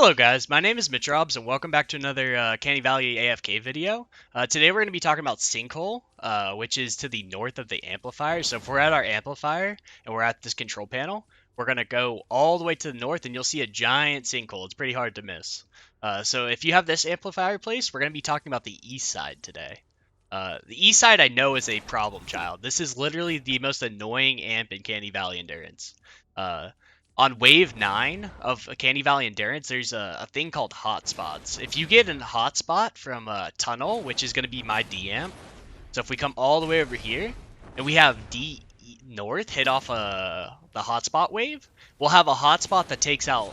Hello guys, my name is Mitrobs and welcome back to another Canny Valley AFK video. Today we're going to be talking about Sinkhole, which is to the north of the amplifier. So if we're at our amplifier and we're at this control panel, we're going to go all the way to the north and you'll see a giant sinkhole. It's pretty hard to miss. So if you have this amplifier placed, we're going to be talking about the east side today. The east side I know is a problem child. This is literally the most annoying amp in Canny Valley Endurance. On wave 9 of Canny Valley Endurance, there's a thing called hotspots. If you get a hotspot from a tunnel, which is going to be my D amp, so if we come all the way over here, and we have D north hit off the hotspot wave, we'll have a hotspot that takes out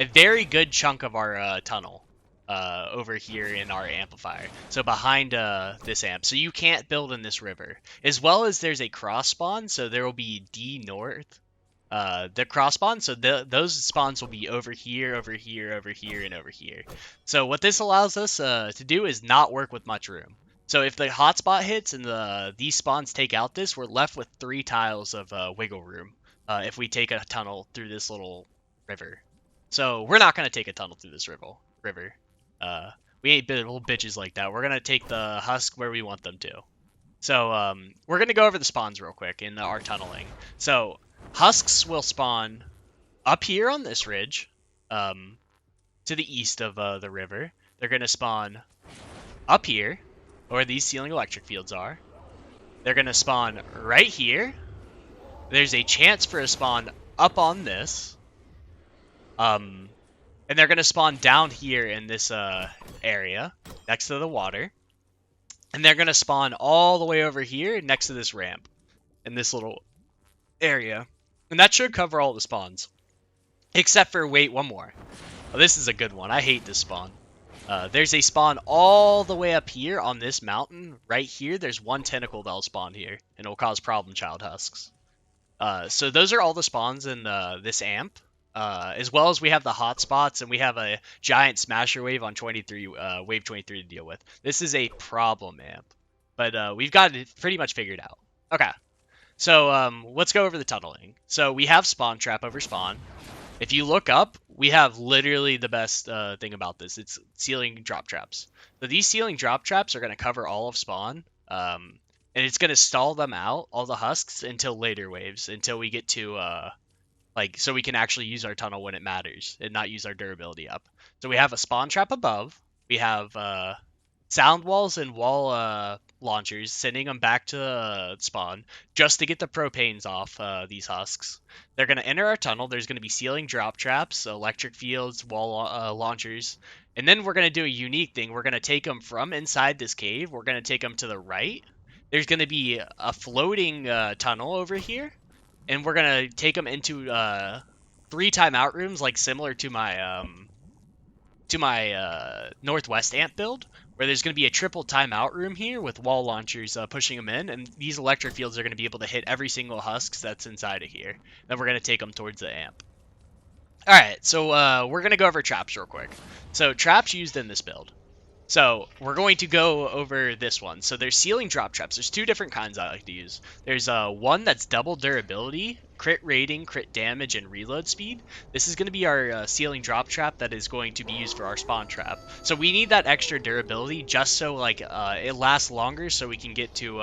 a very good chunk of our tunnel over here in our amplifier. So behind this amp. So you can't build in this river. As well as there's a cross spawn, so there will be D north the cross spawn, so those spawns will be over here, over here, over here, and over here. So what this allows us to do is not work with much room. So if the hotspot hits and these spawns take out this, we're left with 3 tiles of wiggle room if we take a tunnel through this little river. So we're not going to take a tunnel through this river. We ain't little bitches like that. We're going to take the husk where we want them to. So we're going to go over the spawns real quick in our tunneling. So husks will spawn up here on this ridge, to the east of the river. They're going to spawn up here, where these ceiling electric fields are. They're going to spawn right here. There's a chance for a spawn up on this. And they're going to spawn down here in this area, next to the water. And they're going to spawn all the way over here, next to this ramp, in this little area. And that should cover all the spawns. Except for, wait, one more. Oh, this is a good one. I hate this spawn. There's a spawn all the way up here on this mountain. Right here, there's one tentacle that'll spawn here. And it'll cause problem child husks. So those are all the spawns in this amp. As well as we have the hotspots, and we have a giant smasher wave on 23, wave 23 to deal with. This is a problem amp. But we've got it pretty much figured out. Okay. So let's go over the tunneling. So we have spawn trap over spawn. If you look up, we have literally the best thing about this. It's ceiling drop traps. So these ceiling drop traps are going to cover all of spawn. And it's going to stall them out, all the husks, until later waves. Until we get to, so we can actually use our tunnel when it matters. And not use our durability up. So we have a spawn trap above. We have sound walls and wall launchers, sending them back to spawn just to get the propanes off these husks. They're going to enter our tunnel. There's going to be ceiling drop traps, electric fields, wall launchers, and then we're going to do a unique thing. We're going to take them from inside this cave. We're going to take them to the right. There's going to be a floating tunnel over here, and we're going to take them into 3 timeout rooms, like similar to my Northwest amp build, where there's going to be a triple timeout room here with wall launchers pushing them in, and these electric fields are going to be able to hit every single husks that's inside of here. Then we're going to take them towards the amp. Alright, so we're going to go over traps real quick. So traps used in this build. So we're going to go over this one. So there's ceiling drop traps. There's 2 different kinds I like to use. There's one that's double durability, crit rating, crit damage, and reload speed. This is going to be our ceiling drop trap that is going to be used for our spawn trap. So we need that extra durability just so it lasts longer, so we can get to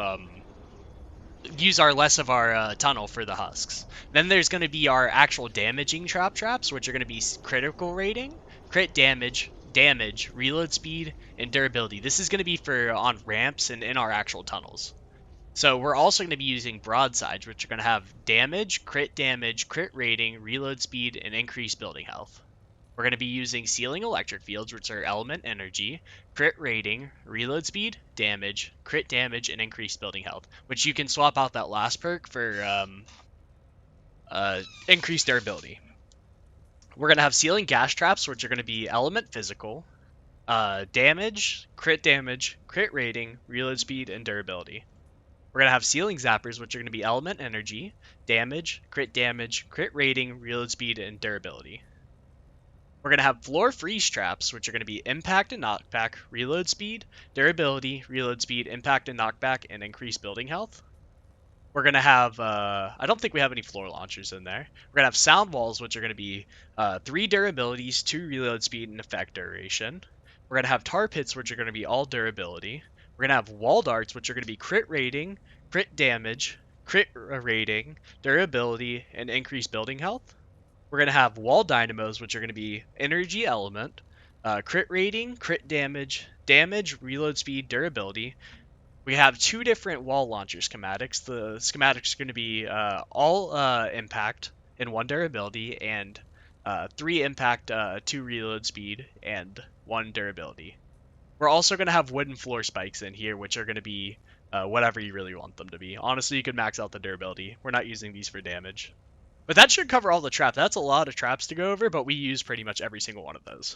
use less of our tunnel for the husks. Then there's going to be our actual damaging traps, which are going to be critical rating, crit damage, reload speed, and durability. This is going to be for on ramps and in our actual tunnels. So we're also going to be using broadsides, which are going to have damage, crit rating, reload speed, and increased building health. We're going to be using ceiling electric fields, which are element energy, crit rating, reload speed, damage, crit damage, and increased building health, which you can swap out that last perk for increased durability. We're going to have ceiling gas traps, which are going to be element physical, damage, crit rating, reload speed, and durability. We're going to have ceiling zappers, which are going to be element energy, damage, crit rating, reload speed, and durability. We're going to have floor freeze traps, which are going to be impact and knockback, reload speed, durability, reload speed, impact and knockback, and increased building health. We're going to have, I don't think we have any floor launchers in there. We're going to have sound walls, which are going to be 3 durabilities, 2 reload speed, and effect duration. We're going to have tar pits, which are going to be all durability. We're going to have wall darts, which are going to be crit rating, crit damage, crit rating, durability, and increased building health. We're going to have wall dynamos, which are going to be energy element, crit rating, crit damage, damage, reload speed, durability. We have 2 different wall launcher schematics. The schematics are going to be all impact and 1 durability, and 3 impact, 2 reload speed, and 1 durability. We're also going to have wooden floor spikes in here, which are going to be whatever you really want them to be. Honestly, you could max out the durability. We're not using these for damage. But that should cover all the traps. That's a lot of traps to go over, but we use pretty much every single one of those.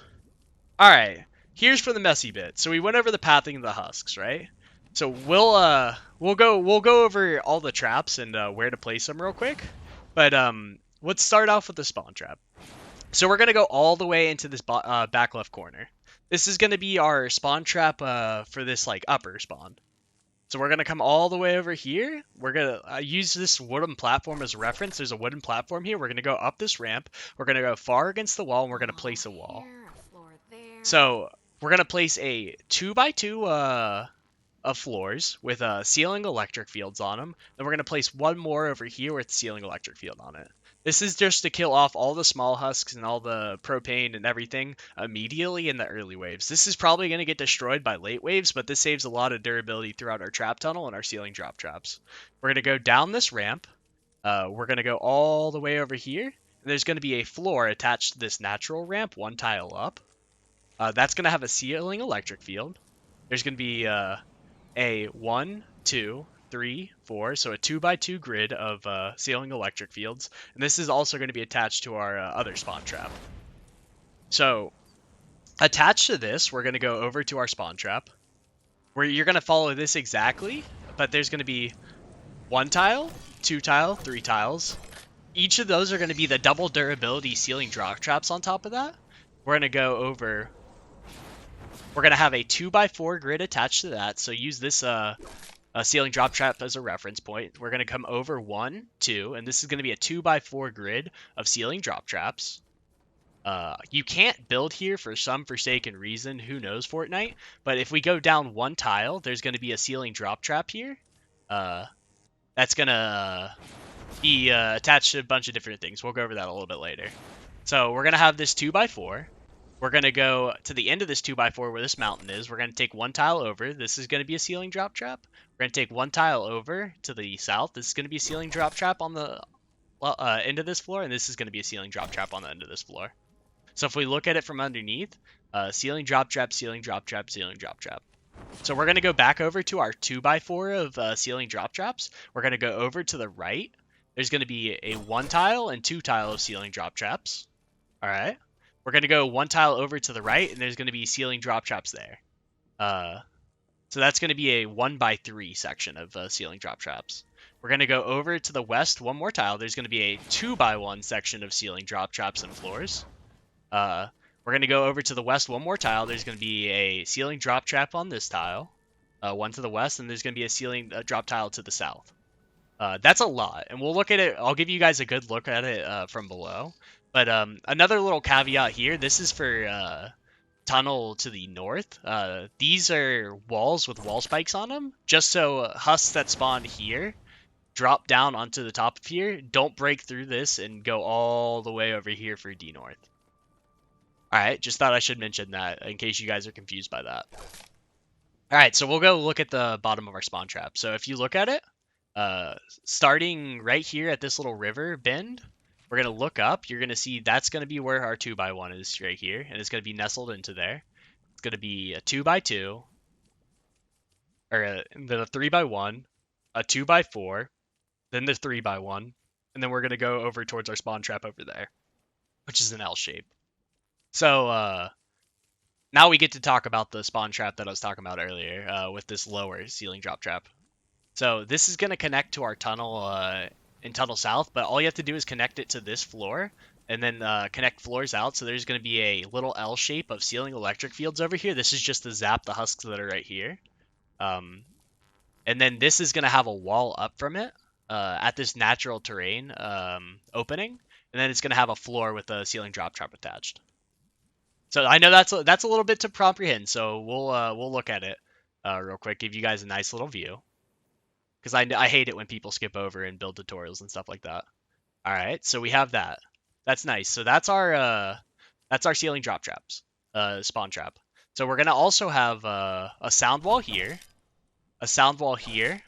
Alright, here's for the messy bit. So we went over the pathing of the husks, right? So we'll go over all the traps and where to place them real quick. But let's start off with the spawn trap. So we're gonna go all the way into this back left corner. This is gonna be our spawn trap for this like upper spawn. So we're going to come all the way over here. We're going to use this wooden platform as a reference. There's a wooden platform here. We're going to go up this ramp. We're going to go far against the wall, and we're going to place a wall. So we're going to place a 2x2 of floors with ceiling electric fields on them. Then we're going to place one more over here with ceiling electric field on it. This is just to kill off all the small husks and all the propane and everything immediately in the early waves. This is probably going to get destroyed by late waves, but this saves a lot of durability throughout our trap tunnel and our ceiling drop traps. We're going to go down this ramp. We're going to go all the way over here. And there's going to be a floor attached to this natural ramp, 1 tile up. That's going to have a ceiling electric field. There's going to be a 1, 2, 3, 4, so a 2x2 grid of ceiling electric fields, and this is also going to be attached to our other spawn trap. So attached to this, we're going to go over to our spawn trap, where you're going to follow this exactly, but there's going to be 1 tile, 2 tile, 3 tiles. Each of those are going to be the double durability ceiling drop traps on top of that. We're going to go over, we're going to have a 2x4 grid attached to that, so use this ceiling drop trap as a reference point. We're going to come over 1, 2, and this is going to be a 2x4 grid of ceiling drop traps. You can't build here for some forsaken reason, who knows Fortnite, but if we go down 1 tile, there's going to be a ceiling drop trap here. That's going to be attached to a bunch of different things. We'll go over that a little bit later. So we're going to have this 2x4. We're going to go to the end of this 2x4 where this mountain is. We're going to take 1 tile over. This is going to be a ceiling drop trap. We're going to take 1 tile over to the south. This is going to be a ceiling drop trap on the end of this floor, and this is going to be a ceiling drop trap on the end of this floor. So if we look at it from underneath, ceiling drop trap, ceiling drop trap, ceiling drop trap. So we're going to go back over to our 2x4 of ceiling drop traps. We're going to go over to the right. There's going to be a 1 tile and 2 tile of ceiling drop traps. All right. We're going to go 1 tile over to the right, and there's going to be ceiling drop traps there. So that's going to be a 1x3 section of ceiling drop traps. We're going to go over to the west 1 more tile. There's going to be a 2x1 section of ceiling drop traps and floors. We're going to go over to the west 1 more tile. There's going to be a ceiling drop trap on this tile. 1 to the west, and there's going to be a ceiling drop tile to the south. That's a lot, and we'll look at it. I'll give you guys a good look at it from below. But another little caveat here, this is for tunnel to the north. These are walls with wall spikes on them, just so husks that spawn here drop down onto the top of here, don't break through this and go all the way over here for D north. Alright, just thought I should mention that in case you guys are confused by that. Alright, so we'll go look at the bottom of our spawn trap. So if you look at it, starting right here at this little river bend, we're going to look up. You're going to see that's going to be where our 2x1 is right here, and it's going to be nestled into there. It's going to be a 2x2, or then a 3x1, a 2x4, then the 3x1, and then we're going to go over towards our spawn trap over there, which is an L shape. So now we get to talk about the spawn trap that I was talking about earlier with this lower ceiling drop trap. So this is going to connect to our tunnel in Tunnel South, but all you have to do is connect it to this floor and then connect floors out. So there's going to be a little L shape of ceiling electric fields over here. This is just to zap the husks that are right here. And then this is going to have a wall up from it. at this natural terrain opening, and then it's going to have a floor with a ceiling drop trap attached. So I know that's a little bit to comprehend. So we'll look at it real quick, give you guys a nice little view, because I hate it when people skip over and build tutorials and stuff like that. All right, so we have that. That's nice. So that's our ceiling drop traps, spawn trap. So we're gonna also have a sound wall here, a sound wall here,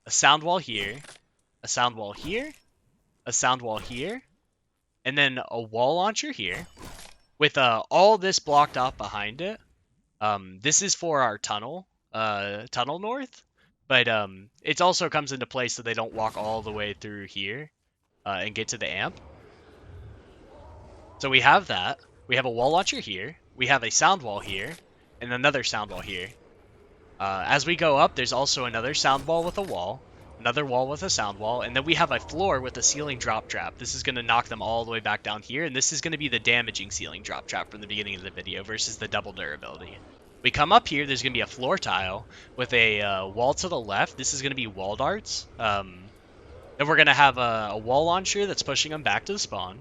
a sound wall here, a sound wall here, a sound wall here, and then a wall launcher here with all this blocked off behind it. This is for our tunnel north, but it also comes into play so they don't walk all the way through here and get to the amp. So we have that. We have a wall launcher here. We have a sound wall here, and another sound wall here. As we go up, there's also another sound wall with a wall, another wall with a sound wall, and then we have a floor with a ceiling drop trap. This is going to knock them all the way back down here, and this is going to be the damaging ceiling drop trap from the beginning of the video versus the double durability. We come up here, there's going to be a floor tile with a wall to the left. This is going to be wall darts. Then we're going to have a wall launcher that's pushing them back to the spawn.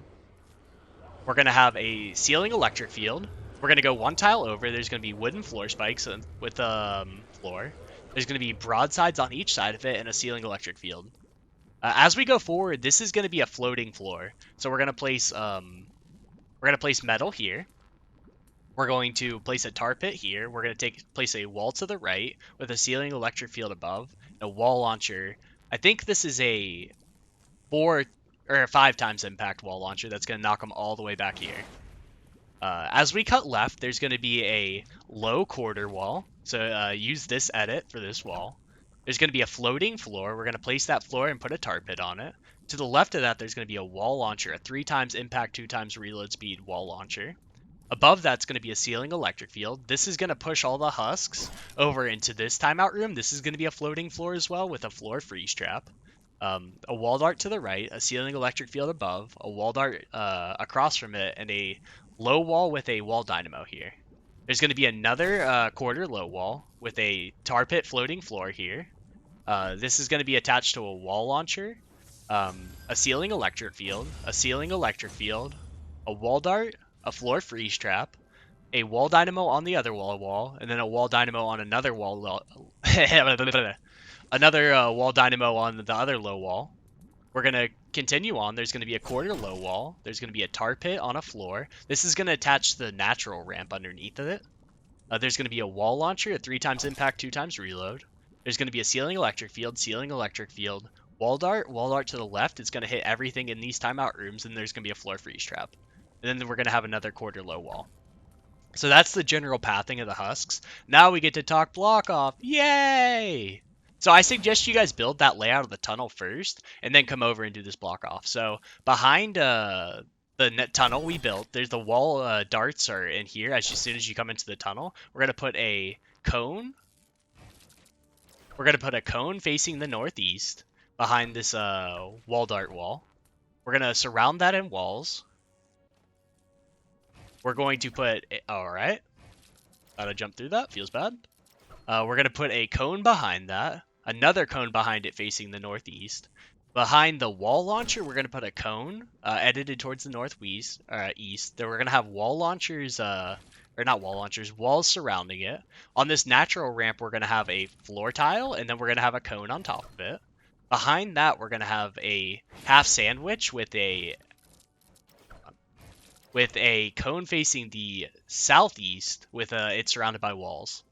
We're going to have a ceiling electric field. We're going to go one tile over. There's going to be wooden floor spikes with floor. There's going to be broadsides on each side of it and a ceiling electric field. As we go forward, this is going to be a floating floor. So we're going to place metal here. We're going to place a tar pit here. We're going to place a wall to the right with a ceiling electric field above, a wall launcher. I think this is a 4 or 5 times impact wall launcher that's going to knock them all the way back here. As we cut left, there's going to be a low quarter wall. So use this edit for this wall. There's going to be a floating floor. We're going to place that floor and put a tar pit on it. To the left of that, there's going to be a wall launcher, a 3 times impact, 2 times reload speed wall launcher. Above that's going to be a ceiling electric field. This is going to push all the husks over into this timeout room. This is going to be a floating floor as well with a floor freeze trap. A wall dart to the right, a ceiling electric field above, a wall dart across from it, and a low wall with a wall dynamo here. There's going to be another quarter low wall with a tar pit floating floor here. This is going to be attached to a wall launcher, a ceiling electric field, a ceiling electric field, a wall dart, a floor freeze trap, a wall dynamo on the other wall, and then a wall dynamo on another wall. Another wall dynamo on the other low wall. We're going to continue on. There's going to be a quarter low wall. There's going to be a tar pit on a floor. This is going to attach to the natural ramp underneath of it. There's going to be a wall launcher, a 3 times impact, 2 times reload. There's going to be a ceiling electric field, wall dart to the left. It's going to hit everything in these timeout rooms, and there's going to be a floor freeze trap. And then we're going to have another quarter low wall. So that's the general pathing of the husks. Now we get to talk block off. Yay! So I suggest you guys build that layout of the tunnel first, and then come over and do this block off. So behind the tunnel we built, there's the wall darts are in here. As soon as you come into the tunnel, we're gonna put a cone. We're gonna put a cone facing the northeast behind this wall dart wall. We're gonna surround that in walls. We're going to put all right. Thought I jumped through that. Feels bad. We're gonna put a cone behind that. Another cone behind it facing the northeast. Behind the wall launcher, we're going to put a cone edited towards the northeast, east. Then we're going to have wall launchers, or not wall launchers, walls surrounding it. On this natural ramp, we're going to have a floor tile, and then we're going to have a cone on top of it. Behind that, we're going to have a half sandwich with a cone facing the southeast with it's surrounded by walls.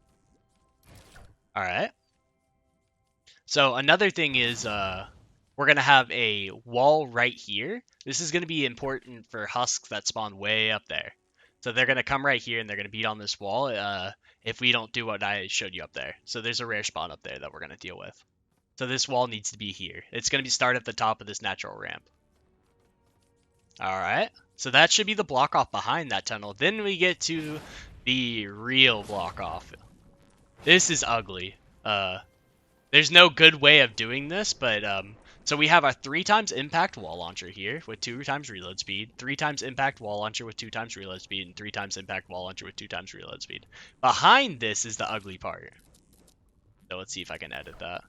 All right. So another thing is we're going to have a wall right here. This is going to be important for husks that spawn way up there. So they're going to come right here and they're going to beat on this wall if we don't do what I showed you up there. So there's a rare spawn up there that we're going to deal with. So this wall needs to be here. It's going to be start at the top of this natural ramp. All right. So that should be the block off behind that tunnel. Then we get to the real block off. This is ugly. There's no good way of doing this, but so we have a 3 times impact wall launcher here with 2 times reload speed, 3 times impact wall launcher with 2 times reload speed, and 3 times impact wall launcher with 2 times reload speed. Behind this is the ugly part. So let's see if I can edit that.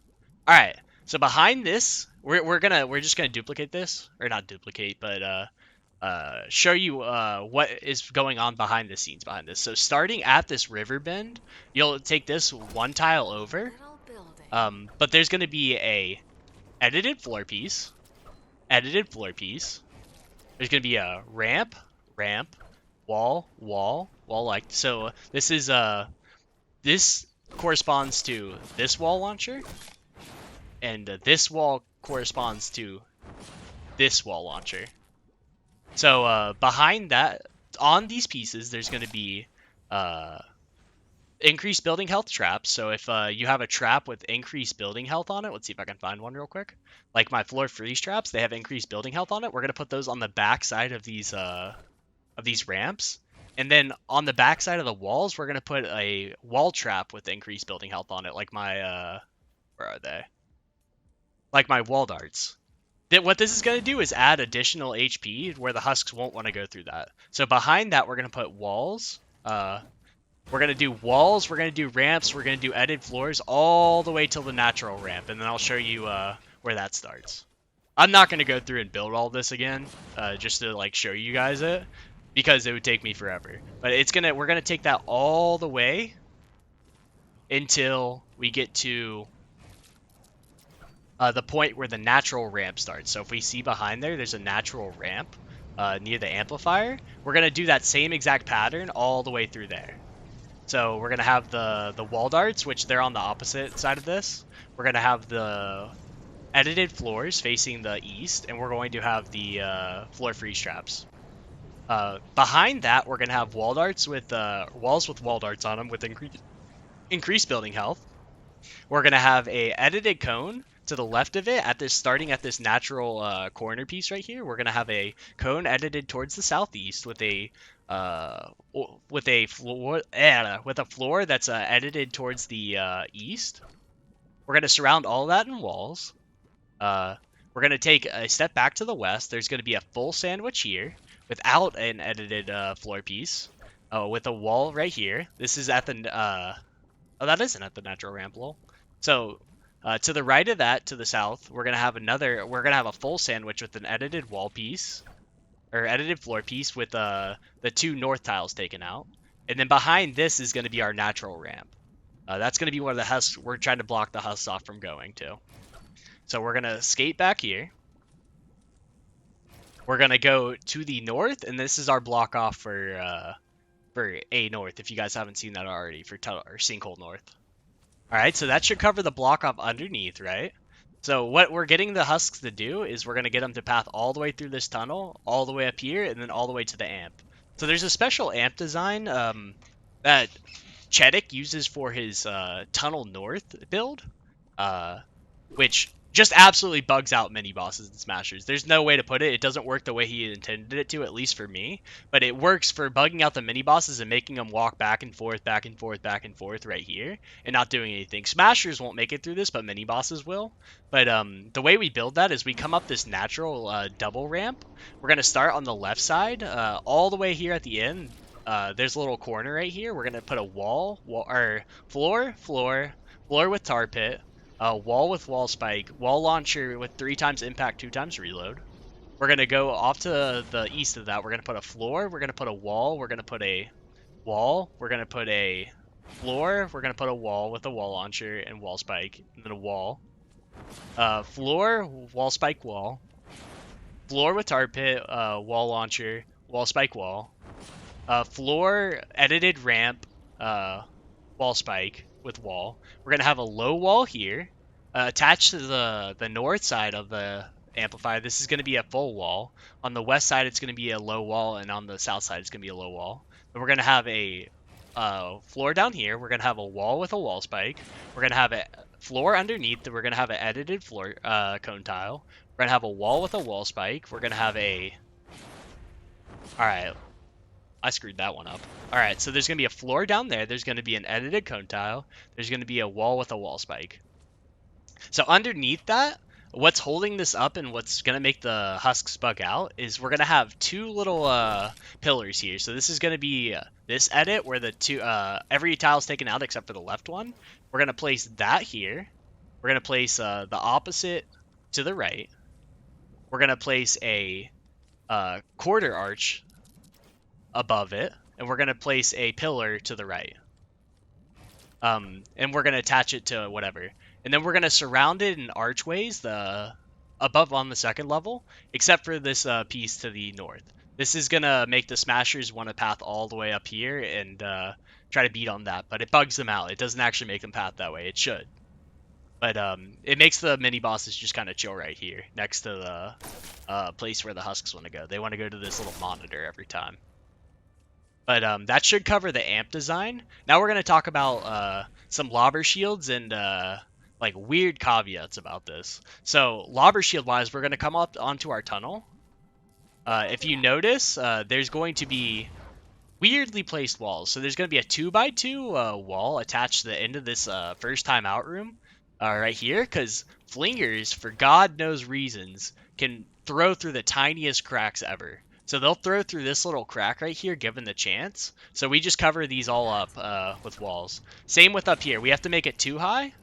All right. So behind this, we're just gonna duplicate this, or not duplicate, but show you what is going on behind the scenes behind this. So starting at this river bend, you'll take this one tile over, but there's gonna be a edited floor piece, edited floor piece. There's gonna be a ramp, ramp, wall, wall, wall. Like so, this corresponds to this wall launcher, and this wall corresponds to this wall launcher. So behind that, on these pieces, there's going to be increased building health traps. So if you have a trap with increased building health on it, let's see if I can find one real quick. Like my floor freeze traps, they have increased building health on it. We're going to put those on the back side of these ramps. And then on the back side of the walls, we're going to put a wall trap with increased building health on it, like my, where are they? Like my wall darts. What this is going to do is add additional HP where the husks won't want to go through that. So behind that, we're going to put walls. We're going to do walls, we're going to do ramps, we're going to do edited floors all the way till the natural ramp. And then I'll show you where that starts. I'm not going to go through and build all this again, just to like show you guys it, because it would take me forever. But we're going to take that all the way until we get to the point where the natural ramp starts. So if we see behind there's a natural ramp near the amplifier. We're going to do that same exact pattern all the way through there. So we're going to have the wall darts, which they're on the opposite side of this. We're going to have the edited floors facing the east, and we're going to have the floor freeze traps. Behind that, we're going to have wall darts with walls with wall darts on them with increased building health. We're going to have a edited cone to the left of it, starting at this natural corner piece right here. We're gonna have a cone edited towards the southeast with a floor that's edited towards the east. We're gonna surround all that in walls. We're gonna take a step back to the west. There's gonna be a full sandwich here without an edited floor piece, with a wall right here. This is at the that isn't at the natural ramp, lol. So to the right of that, to the south, we're gonna have a full sandwich with an edited wall piece, or edited floor piece with the two north tiles taken out. And then behind this is gonna be our natural ramp. That's gonna be where the husks, we're trying to block the husks off from going to. So we're gonna skate back here. We're gonna go to the north, and this is our block off for A North, if you guys haven't seen that already, for Sinkhole North. Alright, so that should cover the block off underneath, right? So what we're getting the husks to do is we're going to get them to path all the way through this tunnel, all the way up here, and then all the way to the amp. So there's a special amp design that Schematics uses for his Tunnel North build, which just absolutely bugs out mini bosses and smashers. There's no way to put it. It doesn't work the way he intended it to, at least for me. But it works for bugging out the mini bosses and making them walk back and forth, back and forth, back and forth right here, and not doing anything. Smashers won't make it through this, but mini bosses will. But the way we build that is we come up this natural double ramp. We're going to start on the left side, all the way here at the end. There's a little corner right here. We're going to put a floor with tar pit, wall with wall spike, wall launcher with 3 times impact, 2 times reload. We're going to go off to the east of that. We're going to put a floor. We're going to put a wall. We're going to put a wall. We're going to put a floor. We're going to put a wall with a wall launcher and wall spike, and then a wall. Floor, wall spike, wall. Floor with tar pit, wall launcher, wall spike, wall. Floor, edited ramp, wall spike with wall. We're going to have a low wall here, attached to the north side of the amplifier. This is going to be a full wall. On the west side, it's going to be a low wall, and on the south side, it's going to be a low wall. And we're going to have a floor down here. We're going to have a wall with a wall spike. We're going to have a floor underneath. We're going to have an edited floor cone tile. We're going to have a wall with a wall spike. We're going to have a... Alright, I screwed that one up. Alright, so there's going to be a floor down there. There's going to be an edited cone tile. There's going to be a wall with a wall spike. So underneath that, what's holding this up and what's going to make the husks bug out is we're going to have 2 little pillars here. So this is going to be this edit where the every tile is taken out except for the left one. We're going to place that here. We're going to place the opposite to the right. We're going to place a quarter arch above it, and we're going to place a pillar to the right. And we're going to attach it to whatever. And then we're going to surround it in archways above on the second level, except for this piece to the north. This is going to make the smashers want to path all the way up here and try to beat on that, but it bugs them out. It doesn't actually make them path that way. It should. But it makes the mini bosses just kind of chill right here, next to the place where the husks want to go. They want to go to this little monitor every time. But that should cover the amp design. Now we're going to talk about some lobber shields and like weird caveats about this. So lobber shield wise, we're going to come up onto our tunnel. If you notice, there's going to be weirdly placed walls. So there's going to be a 2x2 wall attached to the end of this first time out room right here, because flingers, for God knows reasons, can throw through the tiniest cracks ever. So they'll throw through this little crack right here given the chance. So we just cover these all up with walls. Same with up here. We have to make it too high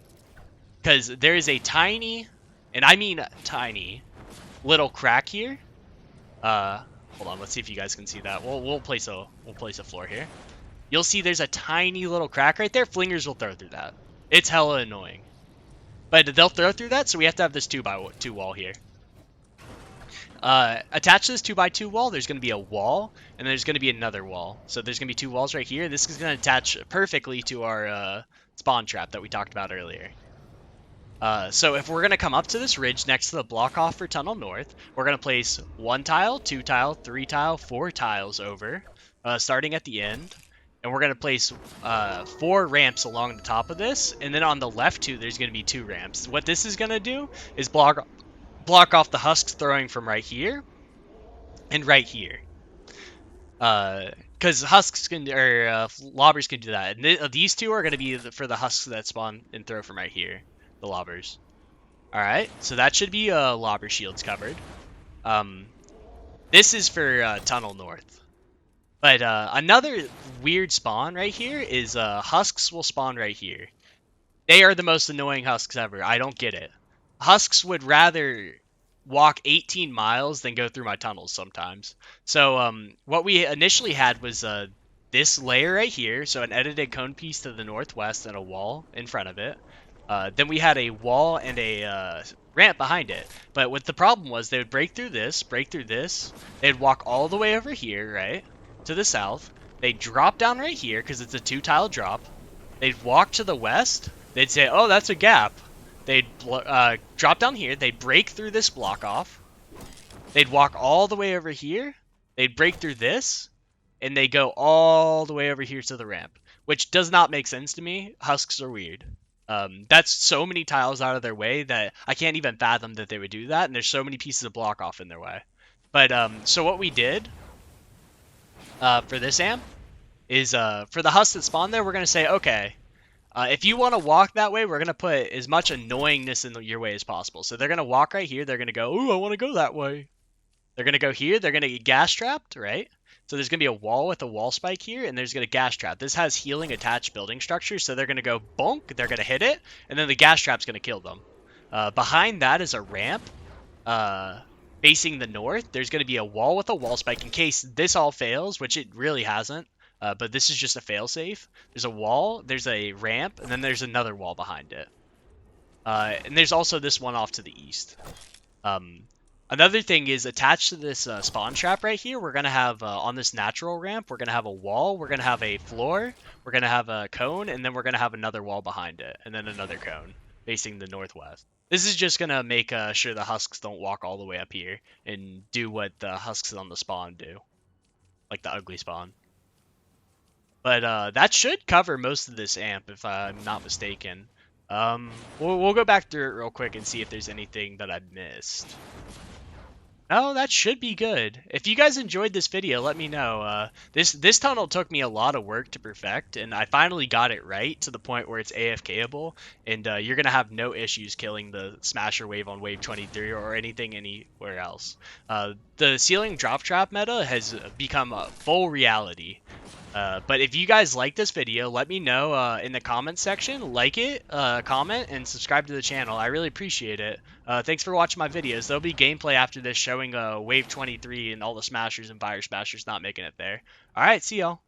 because there is a tiny, and I mean tiny, little crack here. Hold on, let's see if you guys can see that. We'll place a floor here. You'll see there's a tiny little crack right there. Flingers will throw through that. It's hella annoying. But they'll throw through that, so we have to have this 2x2 wall here. Attached to this 2x2 wall, there's going to be a wall, and there's going to be another wall. So there's going to be two walls right here. This is going to attach perfectly to our spawn trap that we talked about earlier. So if we're going to come up to this ridge next to the block off for Tunnel North, we're going to place 1 tile, 2 tile, 3 tile, 4 tiles over, starting at the end. And we're going to place 4 ramps along the top of this. And then on the left, too, there's going to be 2 ramps. What this is going to do is block off the husks throwing from right here and right here. Because husks can, or lobbers can do that. And these 2 are going to be for the husks that spawn and throw from right here. The lobbers. Alright, so that should be lobber shields covered. This is for Tunnel North. But another weird spawn right here is husks will spawn right here. They are the most annoying husks ever. I don't get it. Husks would rather walk 18 miles than go through my tunnels sometimes. So what we initially had was this layer right here, so an edited cone piece to the northwest and a wall in front of it. Then we had a wall and a ramp behind it. But what the problem was, they would break through this, they'd walk all the way over here, right, to the south. They'd drop down right here, because it's a 2-tile drop. They'd walk to the west. They'd say, oh, that's a gap. They'd drop down here. They'd break through this block off. They'd walk all the way over here. They'd break through this. And they go all the way over here to the ramp, which does not make sense to me. Husks are weird. That's so many tiles out of their way that I can't even fathom that they would do that, and there's so many pieces of block off in their way. But so what we did for this amp is for the husks that spawn there, we're going to say, okay, if you want to walk that way, we're going to put as much annoyingness in your way as possible. So they're going to walk right here. They're going to go, ooh, I want to go that way. They're going to go here. They're going to get gas trapped, right? So there's going to be a wall with a wall spike here, and there's going to gas trap. This has healing attached building structure, so they're going to go bonk, they're going to hit it, and then the gas trap's going to kill them. Behind that is a ramp facing the north. There's going to be a wall with a wall spike in case this all fails, which it really hasn't, but this is just a failsafe. There's a wall, there's a ramp, and then there's another wall behind it. And there's also this one off to the east. Another thing is attached to this spawn trap right here, we're going to have, on this natural ramp, we're going to have a wall, we're going to have a floor, we're going to have a cone, and then we're going to have another wall behind it, and then another cone facing the northwest. This is just going to make sure the husks don't walk all the way up here and do what the husks on the spawn do, like the ugly spawn. But that should cover most of this amp, if I'm not mistaken. We'll go back through it real quick and see if there's anything that I missed. Oh, that should be good. If you guys enjoyed this video, let me know. This tunnel took me a lot of work to perfect, and I finally got it right to the point where it's AFK-able, and you're going to have no issues killing the Smasher wave on wave 23 or anything anywhere else. The ceiling drop trap meta has become a full reality. But if you guys like this video, let me know in the comments section. Like it, comment, and subscribe to the channel. I really appreciate it. Thanks for watching my videos. There'll be gameplay after this showing Wave 23 and all the Smashers and Fire Smashers not making it there. All right, see y'all.